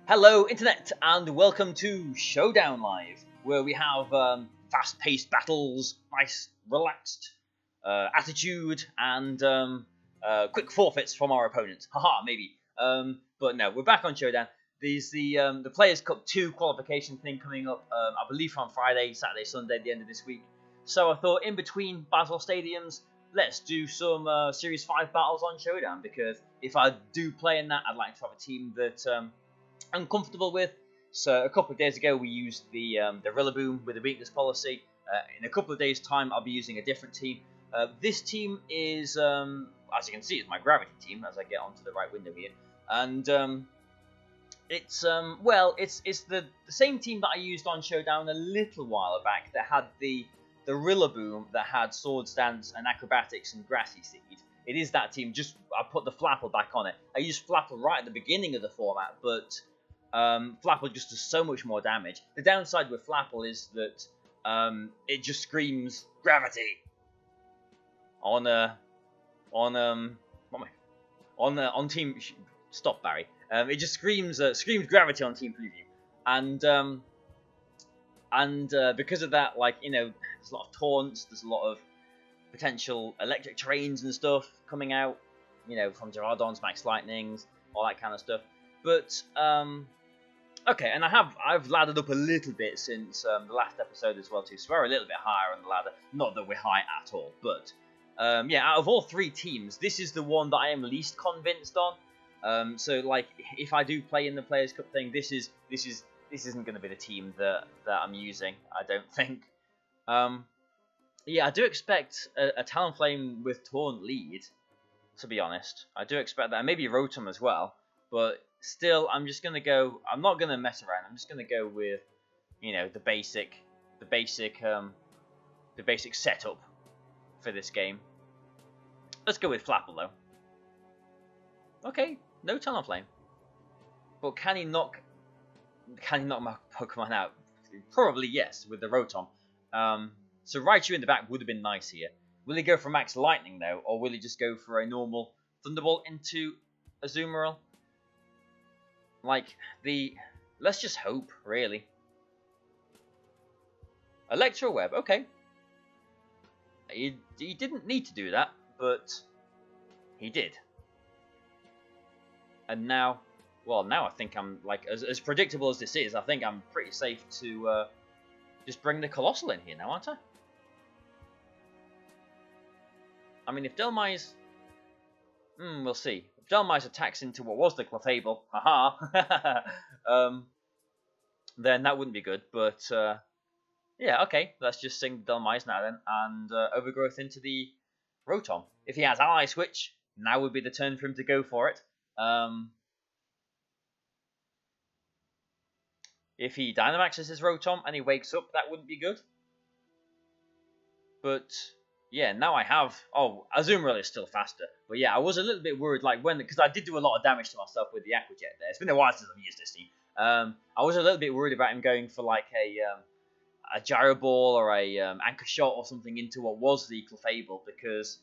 Hello, Internet, and welcome to Showdown Live, where we have fast-paced battles, nice, relaxed attitude, and quick forfeits from our opponents. Haha, maybe. But no, we're back on Showdown. There's the Players' Cup 2 qualification thing coming up, I believe on Friday, Saturday, Sunday, at the end of this week. So I thought, in between Basel Stadiums, let's do some Series 5 battles on Showdown, because if I do play in that, I'd like to have a team that I'm comfortable with. So a couple of days ago we used the Rillaboom with the weakness policy. In a couple of days' time I'll be using a different team. This team is, as you can see, it's my Gravity team as I get onto the right window here. And it's the same team that I used on Showdown a little while back that had the Rillaboom that had Swords Dance and Acrobatics and Grassy Seed. It is that team, just I put the FLAPPLE back on it. I used FLAPPLE right at the beginning of the format, but FLAPPLE just does so much more damage. The downside with FLAPPLE is that it just screams gravity on team. Stop, Barry. It just screams gravity on team preview, and because of that, like, you know, there's a lot of taunts, there's a lot of potential electric terrains and stuff coming out, you know, from Gerardons, Max Lightnings, all that kind of stuff. But okay, and I've laddered up a little bit since the last episode as well too, so we're a little bit higher on the ladder. Not that we're high at all, but yeah, out of all three teams, this is the one that I am least convinced on. So like, if I do play in the Players' Cup thing, this isn't going to be the team that I'm using, I don't think. Yeah, I do expect a Talonflame with Taunt lead, to be honest. I do expect that, and maybe Rotom as well. But still, I'm just gonna go. I'm not gonna mess around. I'm just gonna go with, you know, the basic setup for this game. Let's go with FLAPPLE though. Okay, no Talonflame, but can he knock my Pokemon out? Probably yes, with the Rotom. So Raichu in the back would have been nice here. Will he go for Max Lightning though, or will he just go for a normal Thunderbolt into Azumarill? Like, let's just hope, really. Electro Web, okay. He didn't need to do that, but he did. And now, well, now I think I'm, like, as predictable as this is, I think I'm pretty safe to just bring the Colossal in here now, aren't I? I mean, if Delmise... we'll see. If Delmise attacks into what was the Clefable, haha, then that wouldn't be good. But, yeah, okay. Let's just sing Delmise now then, and Overgrowth into the Rotom. If he has Ally Switch, now would be the turn for him to go for it. If he Dynamaxes his Rotom and he wakes up, that wouldn't be good. But... yeah, now I have... oh, Azumarill is still faster. But yeah, I was a little bit worried, like, because I did do a lot of damage to myself with the Aqua Jet there. It's been a while since I've used this team. I was a little bit worried about him going for, like, a Gyro Ball or a Anchor Shot or something into what was the Clefable, because,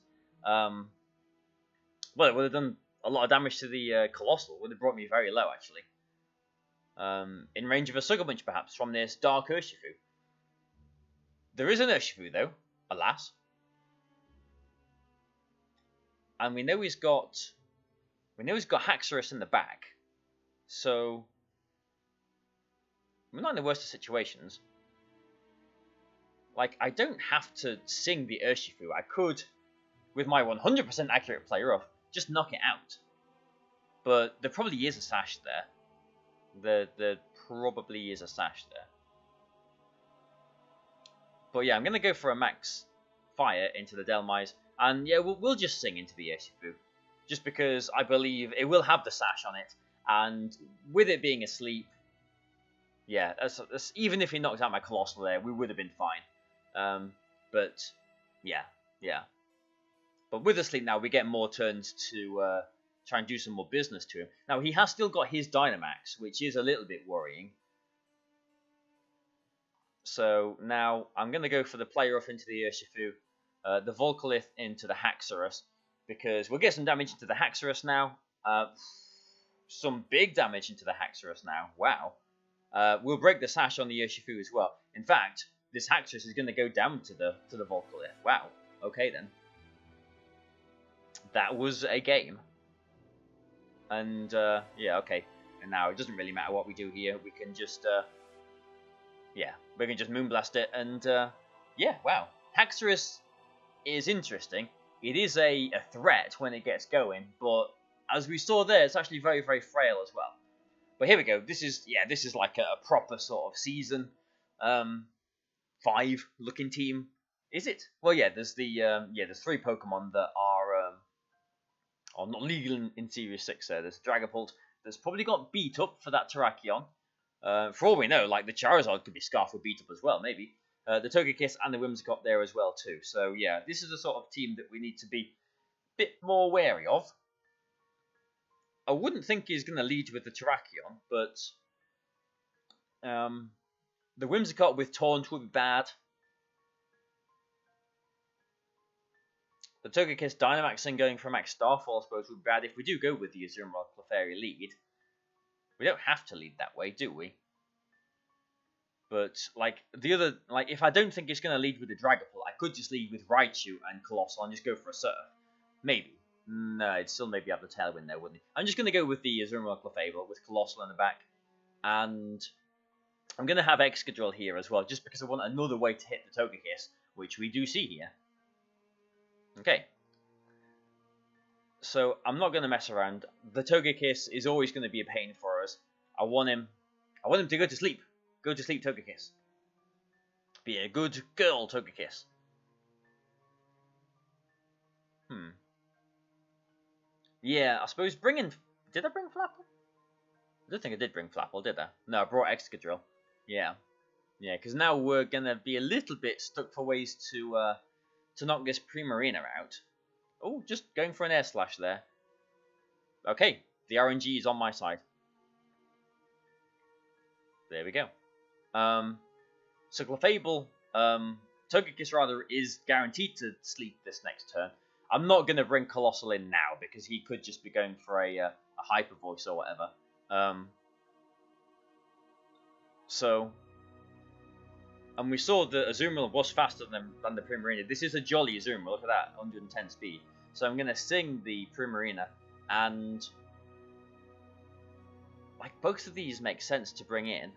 well, it would have done a lot of damage to the Colossal. It would have brought me very low, actually. In range of a Sucker Punch, perhaps, from this Dark Urshifu. There is an Urshifu, though, alas. And we know he's got Haxorus in the back, so we're not in the worst of situations. Like, I don't have to sing the Urshifu. I could, with my 100% accurate play rough, just knock it out. But there probably is a sash there. There probably is a sash there. But yeah, I'm gonna go for a Max Fire into the Delmise. And yeah, we'll just sing into the Urshifu, just because I believe it will have the sash on it, and with it being asleep, yeah, that's, even if he knocks out my Colossal there, we would have been fine. But yeah. But with asleep now, we get more turns to try and do some more business to him. Now he has still got his Dynamax, which is a little bit worrying. So now I'm going to go for the play rough into the Urshifu. The Volcalith into the Haxorus, because we'll get some damage into the Haxorus now. some big damage into the Haxorus now. Wow. We'll break the sash on the Urshifu as well. In fact, this Haxorus is going to go down to the Volcalith. Wow. Okay then. That was a game. And yeah, okay. And now it doesn't really matter what we do here. We can just yeah, we can just Moonblast it. And yeah, wow. Haxorus is interesting. It is a threat when it gets going, but as we saw there, it's actually very, very frail as well. But here we go. This is like a proper sort of season 5 looking team. Is it? Well, yeah. There's there's 3 Pokemon that are not legal in Series 6. There's Dragapult. That's probably got beat up for that Terrakion. For all we know, like the Charizard could be scarfed with beat up as well, maybe. The Togekiss and the Whimsicott there as well too. So yeah, this is the sort of team that we need to be a bit more wary of. I wouldn't think he's going to lead with the Terrakion, but the Whimsicott with Taunt would be bad. The Togekiss Dynamaxing going for Max Starfall, I suppose, would be bad if we do go with the Azumarill Clefairy lead. We don't have to lead that way, do we? But, like, if I don't think it's going to lead with the Dragapult, I could just lead with Raichu and Colossal and just go for a Surf. Maybe. No, it'd still maybe have the Tailwind there, wouldn't it? I'm just going to go with the Azumarill Clefable with Colossal in the back. And I'm going to have Excadrill here as well, just because I want another way to hit the Togekiss, which we do see here. Okay. So, I'm not going to mess around. The Togekiss is always going to be a pain for us. I want him to go to sleep. Go to sleep, Togekiss. Be a good girl, Togekiss. Yeah, I suppose bringing... Did I bring Flapple? I don't think I did bring Flapple, did I? No, I brought Excadrill. Yeah. Yeah, because now we're going to be a little bit stuck for ways to knock this Primarina out. Oh, just going for an Air Slash there. Okay, the RNG is on my side. There we go. So Clefable, Togekiss rather, is guaranteed to sleep this next turn. I'm not going to bring Colossal in now because he could just be going for a Hyper Voice or whatever. And we saw that Azumarill was faster than the Primarina. This is a jolly Azumarill. Look at that, 110 speed. So I'm going to sing the Primarina, and like both of these make sense to bring in.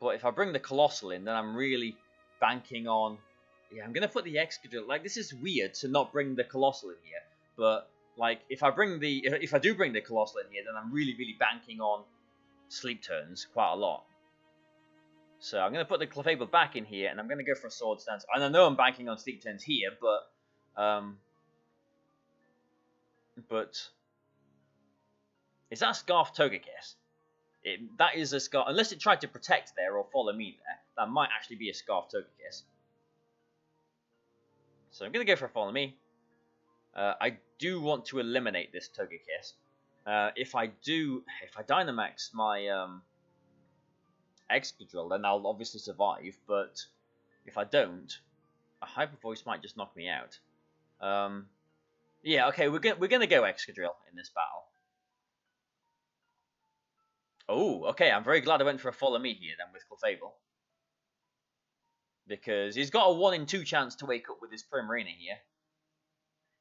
But if I bring the Colossal in, then I'm really banking on... Yeah, I'm going to put the Excadrill... Like, this is weird to not bring the Colossal in here. But, like, if I do bring the Colossal in here, then I'm really, really banking on sleep turns quite a lot. So I'm going to put the Clefable back in here, and I'm going to go for a Swords Dance. And I know I'm banking on sleep turns here, but is that Scarf Togekiss? That is a Scarf. Unless it tried to protect there or follow me there, that might actually be a Scarf Togekiss. So I'm going to go for a Follow Me. I do want to eliminate this Togekiss. If I Dynamax my Excadrill, then I'll obviously survive. But if I don't, a Hyper Voice might just knock me out. Yeah, okay, we're gonna go Excadrill in this battle. Oh, okay, I'm very glad I went for a Follow Me here then with Clefable. Because he's got a 1 in 2 chance to wake up with his Primarina here.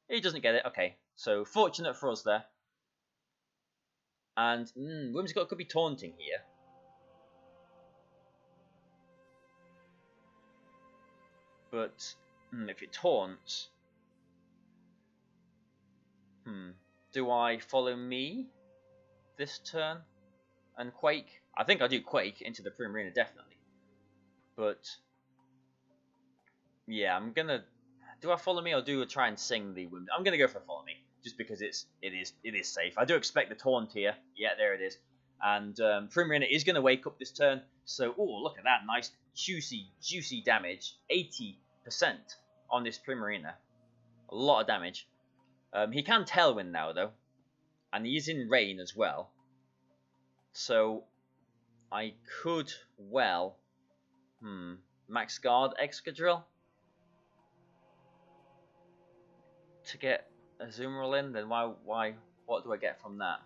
He doesn't get it, okay. So, fortunate for us there. And, Whimsicott could be taunting here. But, if it taunts... do I Follow Me this turn? And Quake? I think I do Quake into the Primarina, definitely. But... yeah, I'm gonna... Do I Follow Me or do I try and sing the Whim? I'm gonna go for Follow Me, just because it is safe. I do expect the taunt here. Yeah, there it is. And Primarina is gonna wake up this turn. So, oh, look at that, nice juicy damage. 80% on this Primarina. A lot of damage. He can Tailwind now though, and he is in Rain as well. So I could well, Max Guard Excadrill to get Azumarill in, then why, what do I get from that?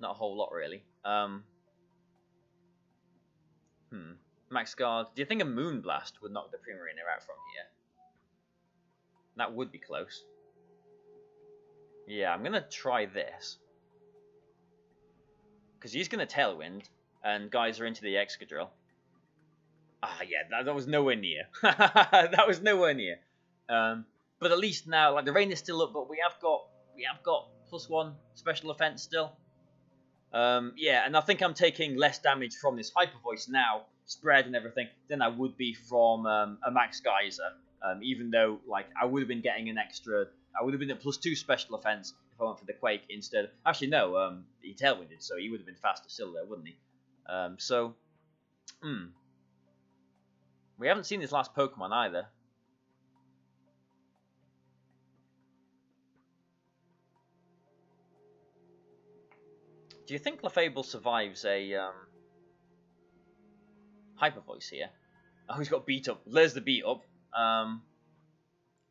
Not a whole lot, really. Max Guard. Do you think a Moonblast would knock the Primarina out from here? That would be close. Yeah, I'm going to try this. Because he's going to Tailwind, and guys are into the Excadrill. Ah, yeah, that was nowhere near. That was nowhere near. But at least now, like, the rain is still up, but we have got +1 special offense still. Yeah, and I think I'm taking less damage from this Hyper Voice now, spread and everything, than I would be from a Max Geyser. Even though, like, I would have been getting an extra, I would have been at +2 special offense if I went for the Quake instead. Actually, no, he Tailwinded, so he would have been faster still there, wouldn't he? We haven't seen his last Pokemon either. Do you think Clefable survives a Hyper Voice here? Oh, he's got beat up. There's the beat up.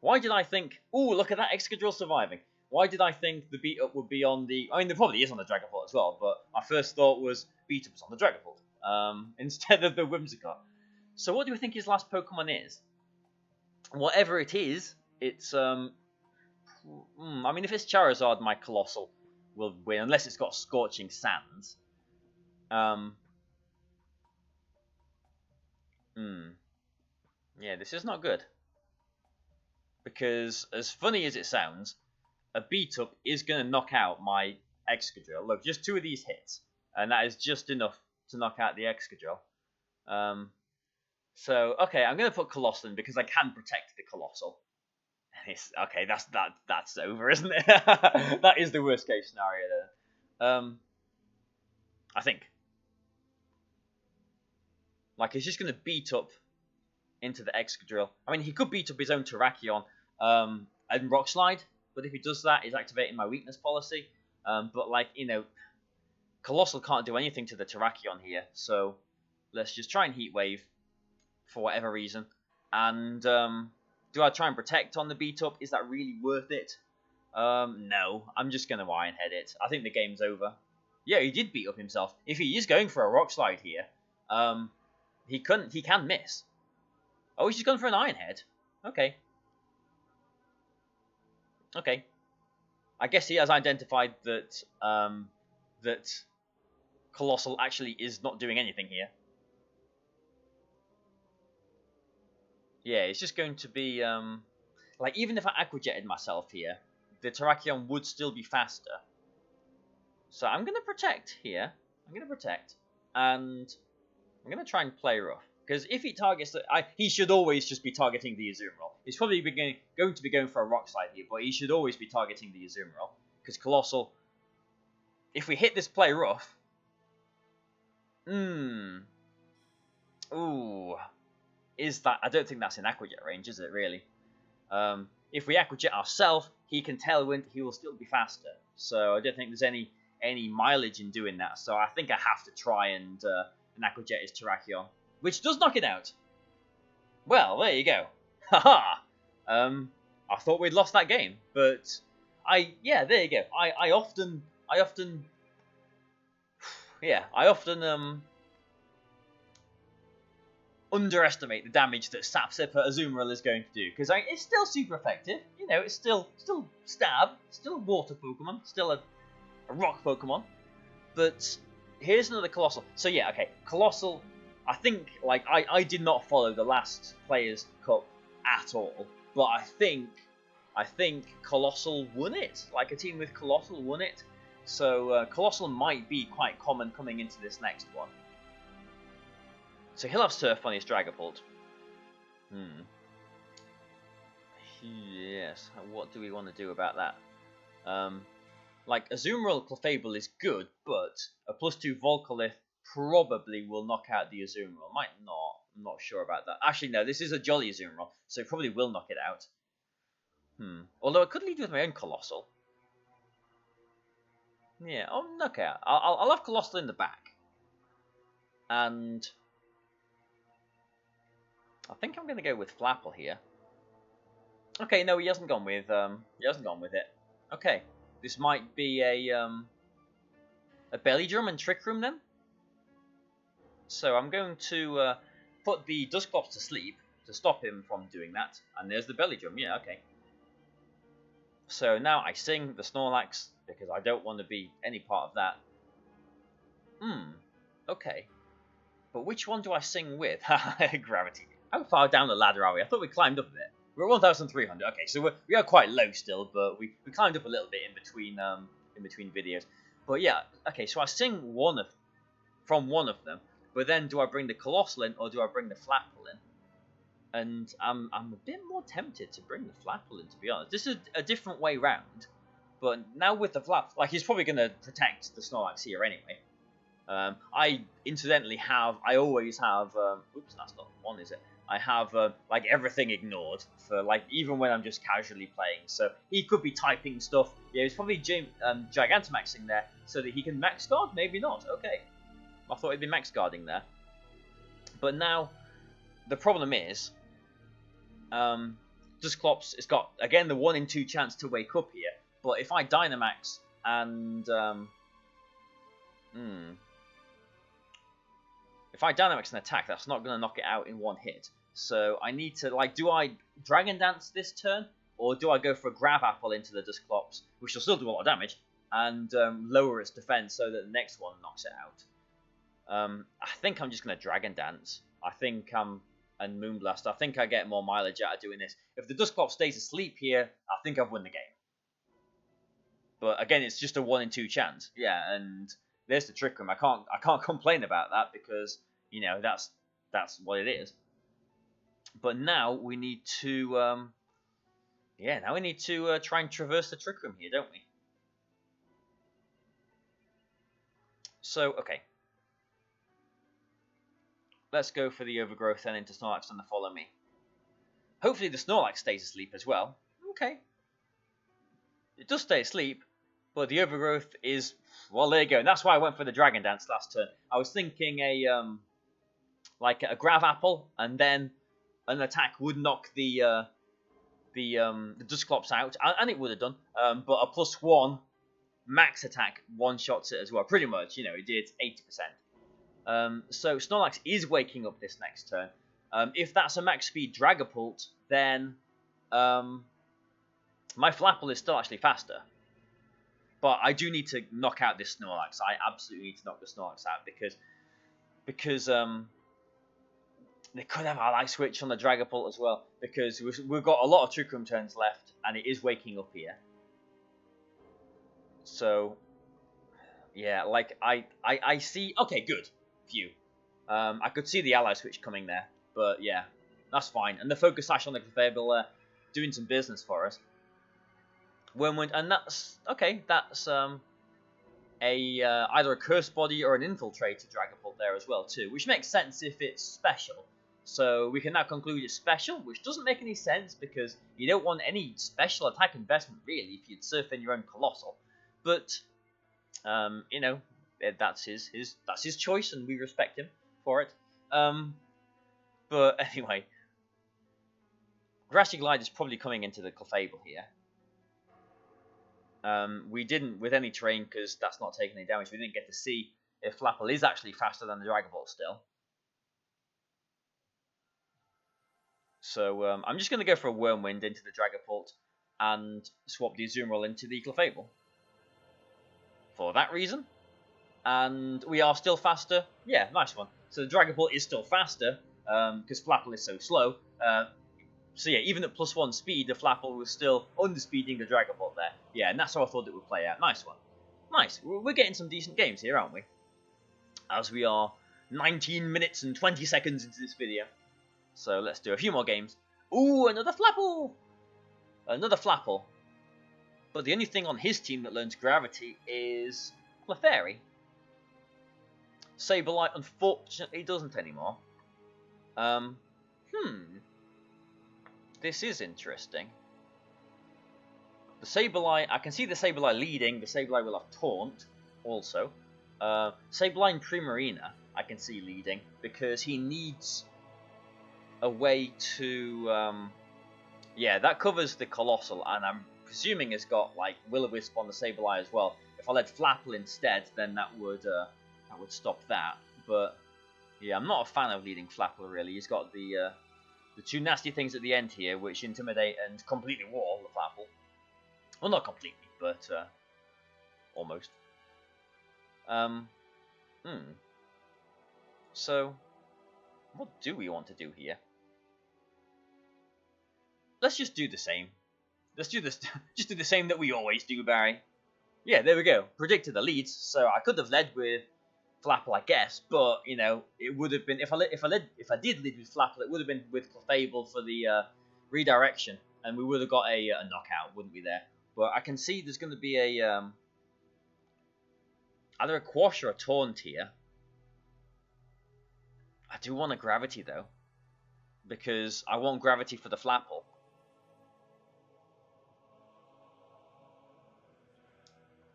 Why did I think... Ooh, look at that, Excadrill surviving. Why did I think the beat up would be on the... I mean, there probably is on the Dragapult as well, but my first thought was beat up was on the Dragapult instead of the Whimsicott. So what do you think his last Pokemon is? Whatever it is, it's... I mean, if it's Charizard, my Colossal will win, unless it's got Scorching Sands. Yeah, this is not good. Because, as funny as it sounds, a beat-up is going to knock out my Excadrill. Look, just 2 of these hits, and that is just enough to knock out the Excadrill. So, okay, I'm going to put Colossal in because I can protect the Colossal. Okay, that's over, isn't it? That is the worst case scenario there. I think. Like, he's just going to beat up into the Excadrill. I mean, he could beat up his own Terrakion and Rock Slide, but if he does that, he's activating my weakness policy. But, like, you know, Colossal can't do anything to the Terrakion here, so let's just try and Heat Wave for whatever reason. And, do I try and protect on the beat up? Is that really worth it? No. I'm just going to Iron Head it. I think the game's over. Yeah, he did beat up himself. If he is going for a Rock Slide here, he can miss. Oh, he's just gone for an Iron Head. Okay. Okay. I guess he has identified that that Colossal actually is not doing anything here. Yeah, it's just going to be, like, even if I Aqua Jetted myself here, the Terrakion would still be faster. So I'm going to protect here. I'm going to protect. And I'm going to try and play rough. Because if he targets... he should always just be targeting the Azumarill. He's probably going to be going for a Rock Slide here, but he should always be targeting the Azumarill. Because Colossal... If we hit this play rough... Ooh... Is that... I don't think that's in Aqua Jet range, is it, really? If we Aqua Jet ourselves, he can Tailwind, he will still be faster. So I don't think there's any mileage in doing that. So I think I have to try and Aqua Jet his Terrakion. Which does knock it out. Well, there you go. Haha! I thought we'd lost that game. But, yeah, there you go. I often underestimate the damage that Sapsipper Azumarill is going to do, because it's still super effective. You know, it's still stab, still a water Pokemon, still a rock Pokemon. But here's another Colossal. So yeah, okay, Colossal. I think, like, I did not follow the last Players' Cup at all, but I think Colossal won it. Like, a team with Colossal won it. So Colossal might be quite common coming into this next one. So he'll have Surf on his Dragapult. Yes, what do we want to do about that? Like, Azumarill Clefable is good, but a +2 Volcalith probably will knock out the Azumarill. Might not. I'm not sure about that. Actually, no, this is a Jolly Azumarill, so it probably will knock it out. Although I could lead with my own Colossal. Yeah, I'll knock out. I'll have Colossal in the back. And I think I'm going to go with FLAPPLE here. Okay, no, he hasn't gone with it. Okay, this might be a belly drum and trick room then. So I'm going to put the Dusclops to sleep to stop him from doing that. And there's the belly drum. Yeah, okay. So now I sing the Snorlax because I don't want to be any part of that. Okay. But which one do I sing with? Gravity. How far down the ladder are we? I thought we climbed up a bit. We're at 1,300. Okay, so we are quite low still, but we climbed up a little bit in between videos. But yeah, okay. So I sing from one of them, but then do I bring the Colossal in or do I bring the FLAPPLE in? And I'm a bit more tempted to bring the FLAPPLE in, to be honest. This is a different way round, but now with the flap, like he's probably going to protect the Snorlax here anyway. I always have, oops, that's not one, is it? I have, like, everything ignored for, like, even when I'm just casually playing. So he could be typing stuff. Yeah, he's probably Gigantamaxing there so that he can max guard. Maybe not. Okay. I thought he'd be max guarding there. But now, the problem is, Dusclops has got, again, the 1 in 2 chance to wake up here. But if I Dynamax and, if I Dynamax an attack, that's not going to knock it out in one hit. So I need to, like, do I Dragon Dance this turn? Or do I go for a Grab Apple into the Dusclops, which will still do a lot of damage, and lower its defense so that the next one knocks it out? I think I'm just going to Dragon Dance. I think and Moonblast. I think I get more mileage out of doing this. If the Dusclops stays asleep here, I think I've won the game. But again, it's just a 1 in 2 chance. Yeah, and there's the Trick Room. I can't complain about that because, you know, that's what it is. But now we need to try and traverse the Trick Room here, don't we? So, okay. Let's go for the Overgrowth then into Snorlax and the Follow Me. Hopefully the Snorlax stays asleep as well. Okay. It does stay asleep, but the Overgrowth is, well, there you go. And that's why I went for the Dragon Dance last turn. I was thinking like a Grav Apple, and then an attack would knock the Dusclops out, and it would have done. But a +1 max attack one-shots it as well. Pretty much, you know, it did 80%. So Snorlax is waking up this next turn. If that's a max speed Dragapult, then my FLAPPLE is still actually faster. But I do need to knock out this Snorlax. I absolutely need to knock the Snorlax out because they could have Ally Switch on the Dragapult as well, because we've got a lot of Trick Room turns left, and it is waking up here. So, yeah, like, I see... Okay, good. Phew. I could see the Ally Switch coming there, but yeah, that's fine. And the Focus Sash on the Clefable doing some business for us. Wormwood, and that's... Okay, that's either a Curse Body or an Infiltrate to Dragapult there as well, too, which makes sense if it's special. So we can now conclude it's special, which doesn't make any sense because you don't want any special attack investment, really, if you'd surf in your own Colossal. But, you know, that's his choice, and we respect him for it. But anyway, Grassy Glide is probably coming into the Clefable here. We didn't with any terrain because that's not taking any damage. We didn't get to see if FLAPPLE is actually faster than the Dragapult still. So I'm just going to go for a Wormwind into the Dragapult and swap the Azumarill into the Clefable. For that reason. And we are still faster. Yeah, nice one. So the Dragapult is still faster because FLAPPLE is so slow. So yeah, even at +1 speed, the FLAPPLE was still underspeeding the Dragapult there. Yeah, and that's how I thought it would play out. Nice one. Nice. We're getting some decent games here, aren't we? As we are 19 minutes and 20 seconds into this video. So let's do a few more games. Ooh, another FLAPPLE! Another FLAPPLE. But the only thing on his team that learns Gravity is Clefairy. Sableye, unfortunately, doesn't anymore. This is interesting. The Sableye, I can see the Sableye leading. The Sableye will have Taunt also. Sableye and Primarina, I can see leading because he needs a way to... yeah, that covers the Colossal, and I'm presuming it's got like Will-O-Wisp on the Sableye as well. If I led FLAPPLE instead, then that would stop that. But yeah, I'm not a fan of leading FLAPPLE really. He's got the two nasty things at the end here, which intimidate and completely wall the FLAPPLE. Well, not completely, but almost. So, what do we want to do here? Let's just do the same. Let's do this. Just do the same that we always do, Barry. Yeah, there we go. Predicted the leads, so I could have led with FLAPPLE, I guess, but you know, it would have been if I did lead with FLAPPLE, it would have been with FLAPPLE for the redirection, and we would have got a knockout, wouldn't we? There, but I can see there's going to be a either a Quash or a Taunt here. I do want a Gravity though, because I want Gravity for the FLAPPLE.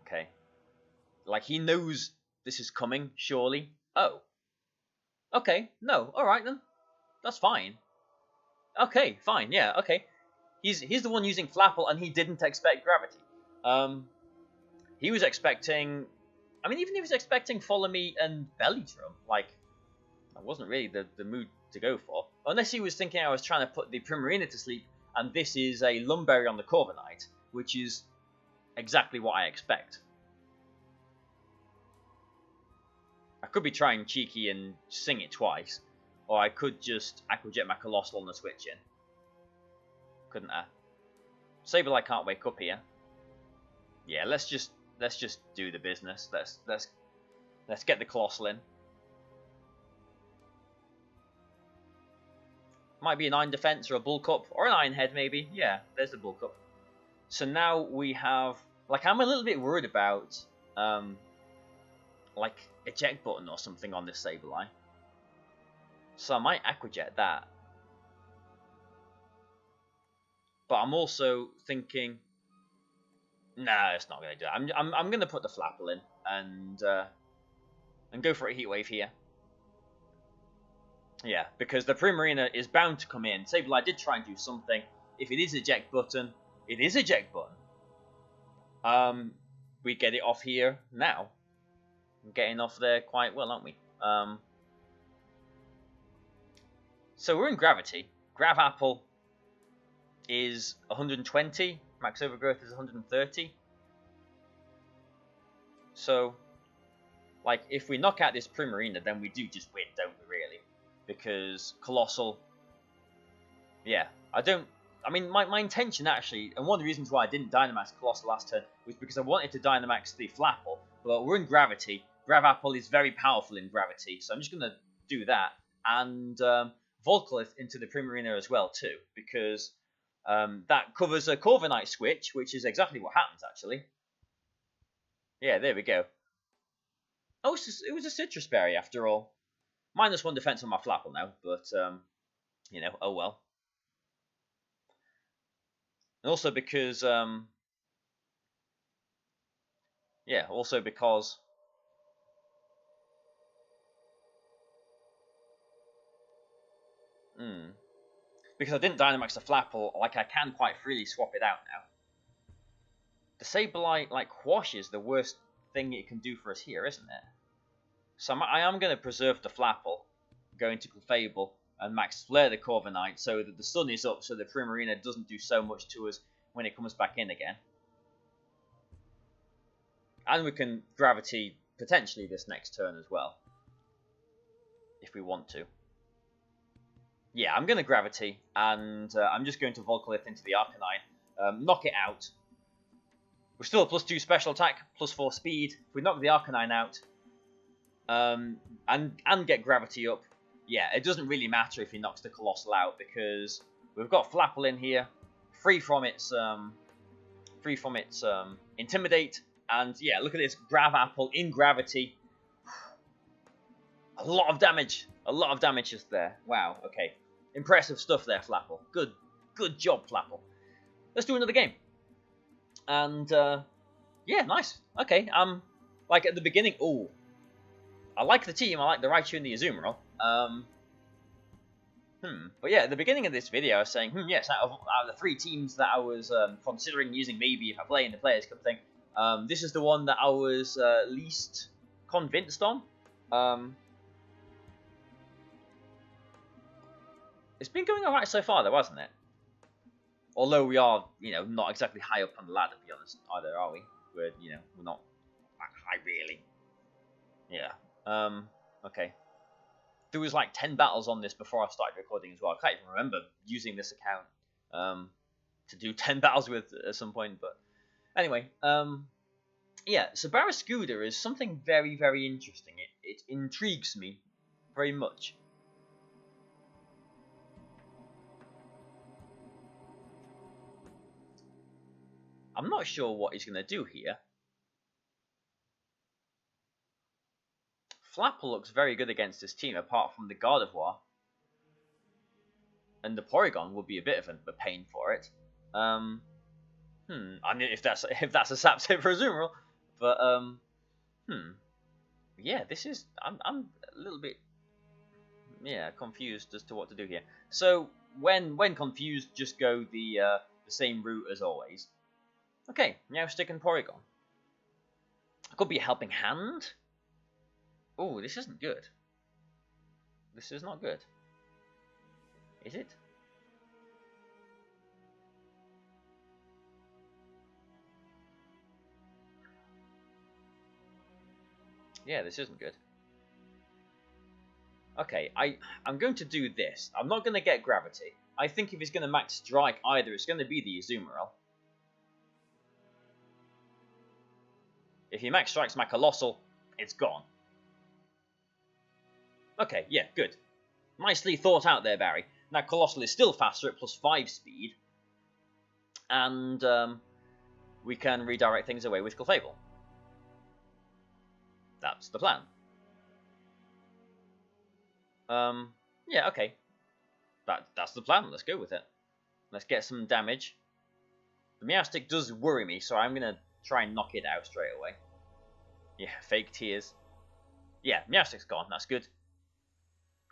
Okay, like he knows this is coming, surely. Oh, okay, no, all right then, that's fine. Okay, fine, yeah, okay. He's the one using FLAPPLE, and he didn't expect Gravity. He was expecting. I mean, even if he was expecting Follow Me and Belly Drum, like, that wasn't really the mood to go for. Unless he was thinking I was trying to put the Primarina to sleep, and this is a Lumberry on the Corviknight, which is exactly what I expect. I could be trying cheeky and sing it twice, or I could just Aquajet my Colossal on the switch in. Couldn't I? Sableye can't wake up here. Yeah, let's just do the business. Let's get the Colossal in. Might be an Iron Defense or a Bulk Up or an Iron Head maybe. Yeah, there's the Bulk Up. So now we have, like, I'm a little bit worried about like eject button or something on this Sableye. So I might Aquajet that. But I'm also thinking, nah, it's not going to do it. I'm going to put the FLAPPLE in and go for a Heat Wave here. Yeah, because the Primarina is bound to come in. Sableye did try and do something. If it is eject button, it is eject button. We get it off here now. We're getting off there quite well, aren't we? So we're in Gravity. Grav Apple is 120. Max Overgrowth is 130. So, like, if we knock out this Primarina, then we do just win, don't we, really? Because Colossal... Yeah, I mean, my intention, actually, and one of the reasons why I didn't Dynamax Colossal last turn was because I wanted to Dynamax the FLAPPLE, but we're in Gravity. Grav Apple is very powerful in Gravity, so I'm just going to do that. And Volcalith into the Primarina as well, too, because that covers a Corviknight switch, which is exactly what happens, actually. Yeah, there we go. Oh, it was a Citrus Berry, after all. -1 defense on my FLAPPLE now, but, you know, oh well. And also because, yeah, also because... Because I didn't Dynamax the FLAPPLE, like, I can quite freely swap it out now. The Sableye, like, Quash is the worst thing it can do for us here, isn't it? So I am going to preserve the FLAPPLE, going to Clefable, and Max Flare the Corviknight so that the sun is up, so the Primarina doesn't do so much to us when it comes back in again. And we can Gravity potentially this next turn as well, if we want to. Yeah, I'm going to Gravity, and I'm just going to Volcalith into the Arcanine, knock it out. We're still a +2 special attack, +4 speed. If we knock the Arcanine out, and get Gravity up, yeah, it doesn't really matter if he knocks the Colossal out, because we've got FLAPPLE in here, free from its Intimidate, and yeah, look at this Grav Apple in Gravity. A lot of damage is there. Wow, okay. Impressive stuff there, FLAPPLE. Good job, FLAPPLE. Let's do another game. And, yeah, nice. Okay, like at the beginning, ooh. I like the team, I like the Raichu and the Azumarill. But yeah, at the beginning of this video, I was saying, yes, out of the 3 teams that I was considering using maybe if I play in the Players Cup thing, this is the one that I was least convinced on. It's been going alright so far, though, hasn't it? Although we are, not exactly high up on the ladder, to be honest, either, are we? We're not that high, really. Yeah. Okay. There was like 10 battles on this before I started recording as well. I can't even remember using this account to do 10 battles with at some point. But anyway, yeah, so Barraskewda is something very, very interesting. It intrigues me very much. I'm not sure what he's going to do here. Flapple looks very good against this team, apart from the Gardevoir. And the Porygon will be a bit of a pain for it. I mean, if that's a sap tip for a Azumarill, but yeah, this is I'm a little bit confused as to what to do here. So when confused, just go the same route as always. Okay, Meowstic and Porygon. Could be a helping hand. Oh, this isn't good. This is not good. Is it? Yeah, this isn't good. Okay, I'm going to do this. I'm not going to get Gravity. I think if he's going to max Strike either, it's going to be the Azumarill. If he max strikes my Colossal, it's gone. Okay, yeah, good. Nicely thought out there, Barry. Now, Colossal is still faster at +5 speed. And we can redirect things away with Clefable. That's the plan. Yeah, okay. That's the plan. Let's go with it. Let's get some damage. The Meowstic does worry me, so I'm going to try and knock it out straight away. Yeah, fake tears. Yeah, Meowstic's gone. That's good.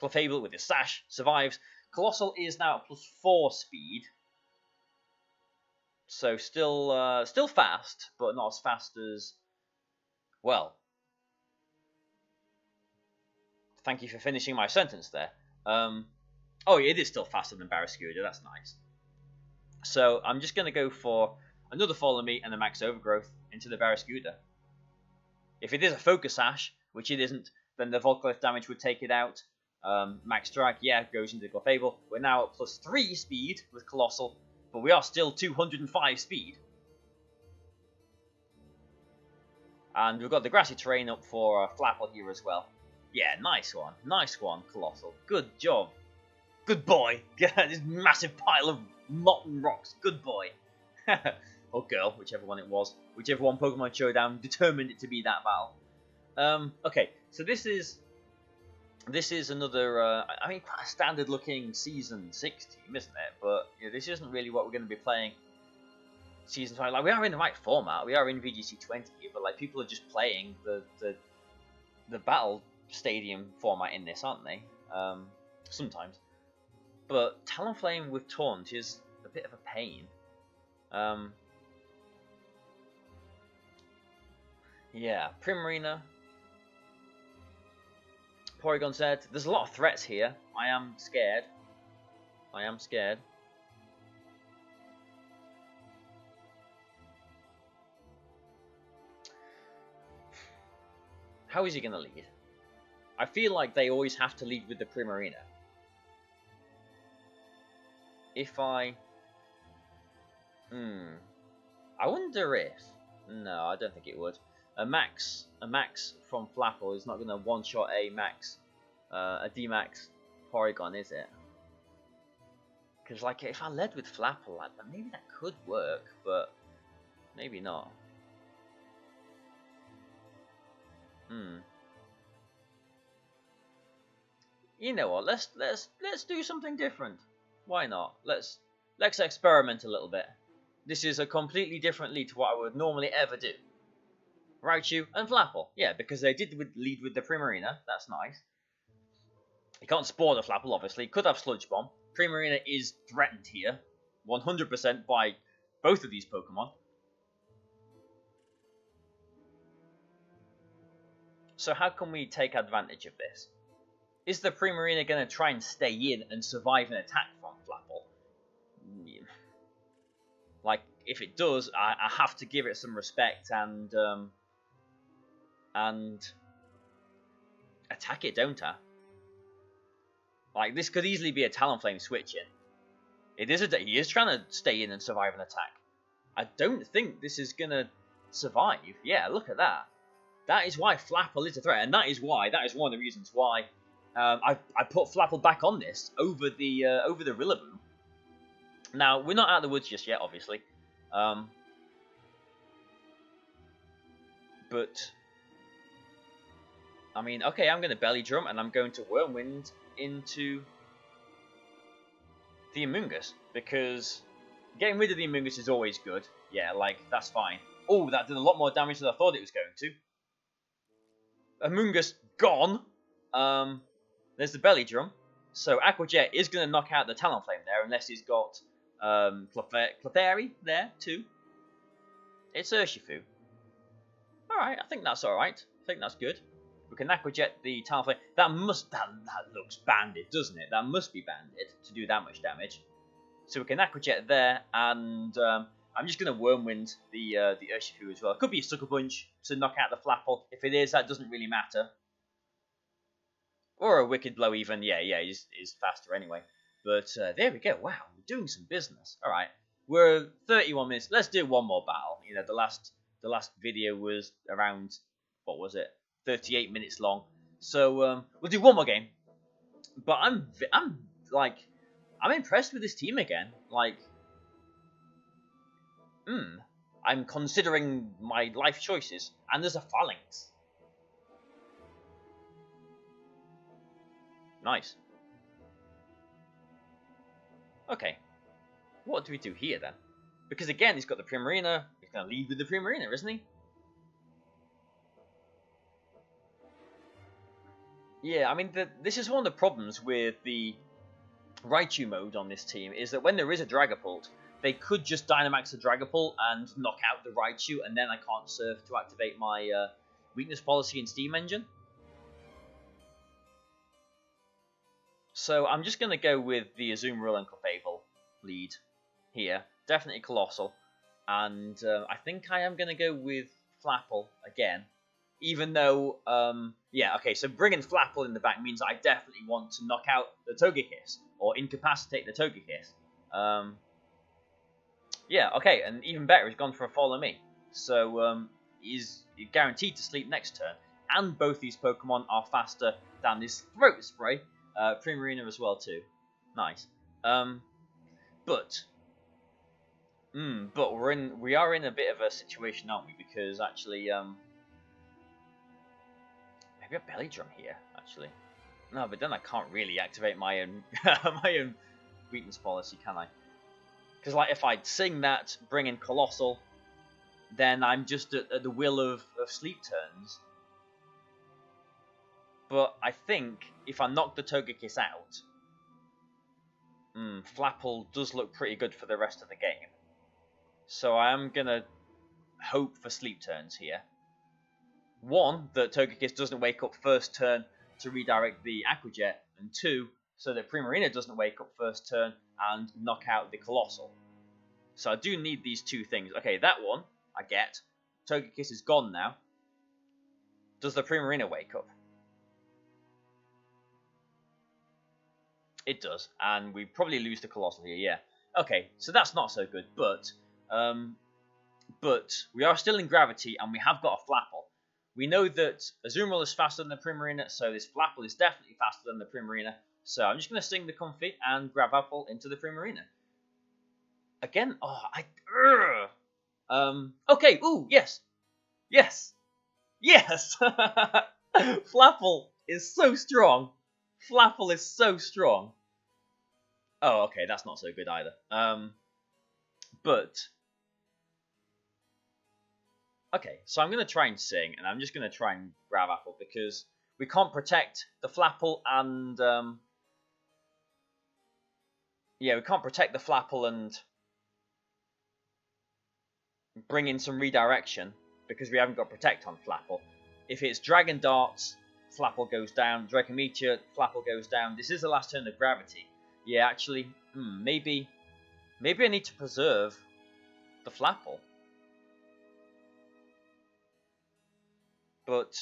Clefable with his Sash survives. Colossal is now at +4 speed. So still fast, but not as fast as... Well, thank you for finishing my sentence there. Oh, it is still faster than Barraskewda. That's nice. So I'm just going to go for another Follow Me and a Max Overgrowth into the Barraskewda. If it is a Focus Sash, which it isn't, then the Volcalith damage would take it out. Max Strike, yeah, goes into Clefable. We're now at +3 speed with Colossal, but we are still 205 speed. And we've got the Grassy Terrain up for Flapple here as well. Yeah, nice one, Colossal. Good job. Good boy. Get this massive pile of molten rocks. Good boy. Or girl, whichever one it was. Whichever one Pokemon Showdown determined it to be that battle. Okay, so this is another, I mean, quite a standard-looking Season 6 team, isn't it? But this isn't really what we're going to be playing Season 5. Like, we are in the right format. We are in VGC 20 here, but like people are just playing the Battle Stadium format in this, aren't they? Sometimes. But Talonflame with Taunt is a bit of a pain. Yeah, Primarina. Porygon said, there's a lot of threats here. I am scared. How is he going to lead? I feel like they always have to lead with the Primarina. If I wonder if... No, I don't think it would. A max from Flapple is not going to one-shot a D-Max Porygon, is it? Because, like, if I led with Flapple, like, maybe that could work, but maybe not. You know what? Let's do something different. Why not? Let's experiment a little bit. This is a completely different lead to what I would normally ever do. Raichu and Flapple. Yeah, because they did lead with the Primarina. That's nice. You can't spawn a Flapple, obviously. Could have Sludge Bomb. Primarina is threatened here, 100% by both of these Pokemon. So how can we take advantage of this? Is the Primarina going to try and stay in and survive an attack from Flapple? Like, if it does, I have to give it some respect and attack it, don't I? Like, this could easily be a Talonflame switch in. He is trying to stay in and survive an attack. I don't think this is going to survive. Yeah, look at that. That is why Flapple is a threat, and that is one of the reasons why I put Flapple back on this over the Rillaboom. Now, we're not out of the woods just yet, obviously. But, I mean, okay, I'm going to Belly Drum, and I'm going to Whirlwind into the Amoonguss, because getting rid of the Amoonguss is always good. Yeah, like, that's fine. Oh, that did a lot more damage than I thought it was going to. Amoonguss gone. There's the Belly Drum. So Aqua Jet is going to knock out the Talonflame there, unless he's got Clefairy there too. It's Urshifu. Alright, I think that's alright. I think that's good. We can Aqua Jet the Talonflame. That looks banded, doesn't it? That must be banded to do that much damage. So we can Aqua Jet there, and I'm just going to Wormwind the Urshifu as well. It could be a Sucker Punch to knock out the Flapple. If it is, that doesn't really matter. Or a Wicked Blow even. Yeah, he's faster anyway. But there we go. Wow, we're doing some business. All right, we're 31 minutes. Let's do one more battle. You know, the last video was around, what was it, 38 minutes long. So we'll do one more game. But I'm impressed with this team again. Like, I'm considering my life choices, and there's a Phalanx. Nice. Okay. What do we do here then? Because again, he's got the Primarina. He's going to lead with the Primarina, isn't he? Yeah, I mean, this is one of the problems with the Raichu mode on this team, is that when there is a Dragapult, they could just Dynamax the Dragapult and knock out the Raichu, and then I can't serve to activate my Weakness Policy and Steam Engine. So I'm just going to go with the Azumarill and Clefable lead here. Definitely Colossal. And I think I am going to go with Flapple again. Even though, yeah, okay, so bringing Flapple in the back means I definitely want to knock out the Togekiss, or incapacitate the Togekiss. Yeah, okay, and even better, he's gone for a Follow Me. So he's guaranteed to sleep next turn. And both these Pokemon are faster than this Throat Spray. Primarina as well too. Nice. But we are in a bit of a situation, aren't we? Because actually, maybe a Belly Drum here. Actually, no, but then I can't really activate my own my own Weakness Policy, can I? Because like if I sing that, bring in Colossal, then I'm just at the will of Sleep Turns. But I think if I knock the Togekiss out, Flapple does look pretty good for the rest of the game. So I am going to hope for Sleep Turns here. One, that Togekiss doesn't wake up first turn to redirect the Aqua Jet, and two, so that Primarina doesn't wake up first turn and knock out the Colossal. So I do need these two things. Okay, that one I get. Togekiss is gone now. Does the Primarina wake up? It does, and we probably lose the Colossal here, yeah. Okay, so that's not so good, but we are still in Gravity, and we have got a Flapple. We know that Azumarill is faster than the Primarina, so this Flapple is definitely faster than the Primarina. So I'm just going to sing the Comfy and grab Apple into the Primarina. Again, okay, ooh, yes. Yes! Yes! Flapple is so strong. Flapple is so strong. Oh, okay, that's not so good either. But okay, so I'm going to try and sing, and I'm just going to try and grab Apple, because we can't protect the FLAPPLE and yeah, we can't protect the FLAPPLE and bring in some redirection because we haven't got protect on FLAPPLE. If it's Dragon Darts, FLAPPLE goes down. Draco Meteor, FLAPPLE goes down. This is the last turn of Gravity. Yeah, actually, maybe I need to preserve the FLAPPLE. But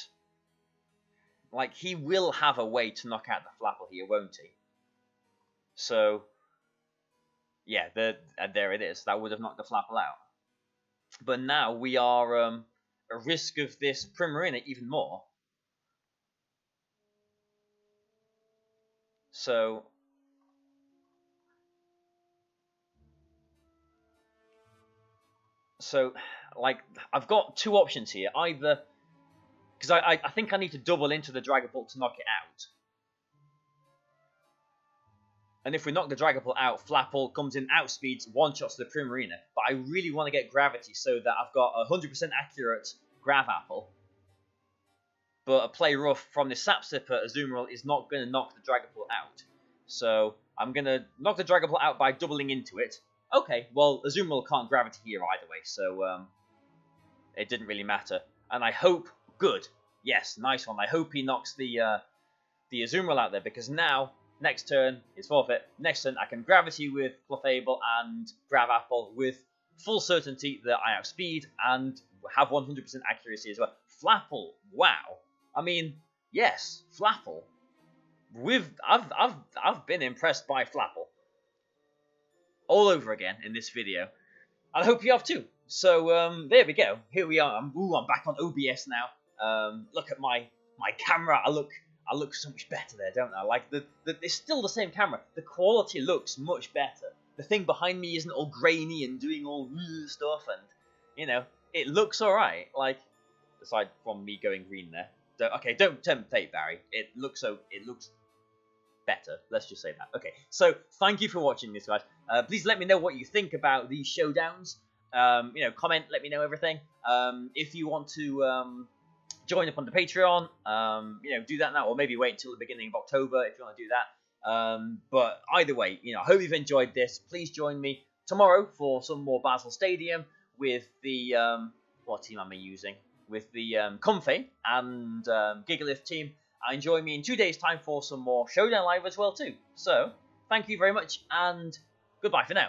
like, he will have a way to knock out the FLAPPLE here, won't he? So yeah, there it is. That would have knocked the FLAPPLE out. But now we are at risk of this Primarina even more. So like, I've got two options here. Either, because I think I need to double into the Dragapult to knock it out. And if we knock the Dragapult out, FLAPPLE comes in, outspeeds, one-shots the Primarina. But I really want to get Gravity so that I've got a 100% accurate Grav Apple. But a play rough from the Sap Sipper Azumarill is not going to knock the Dragapult out. So I'm going to knock the Dragapult out by doubling into it. Okay, well, Azumarill can't Gravity here either way, so it didn't really matter. And I hope, good, yes, nice one. I hope he knocks the Azumarill out there, because now, next turn is forfeit. Next turn I can Gravity with Clefable and Grav Apple with full certainty that I outspeed and have 100% accuracy as well. FLAPPLE, wow. I mean, yes, FLAPPLE. I've been impressed by FLAPPLE all over again in this video, and I hope you have too. So there we go. Here we are. I'm back on OBS now. Look at my camera. I look so much better there, don't I? Like it's still the same camera. The quality looks much better. The thing behind me isn't all grainy and doing all stuff, and you know, it looks all right. Like, aside from me going green there. Okay, don't tempt fate, Barry. It looks better. Let's just say that. Okay, so thank you for watching this, guys. Please let me know what you think about these showdowns. You know, comment, let me know everything. If you want to join up on the Patreon, you know, do that now, or maybe wait until the beginning of October if you want to do that. But either way, you know, I hope you've enjoyed this. Please join me tomorrow for some more Basel Stadium with the what team am I using? With the Comfey and Gigalith team. And join me in 2 days' time for some more Showdown Live as well too. So, thank you very much, and goodbye for now.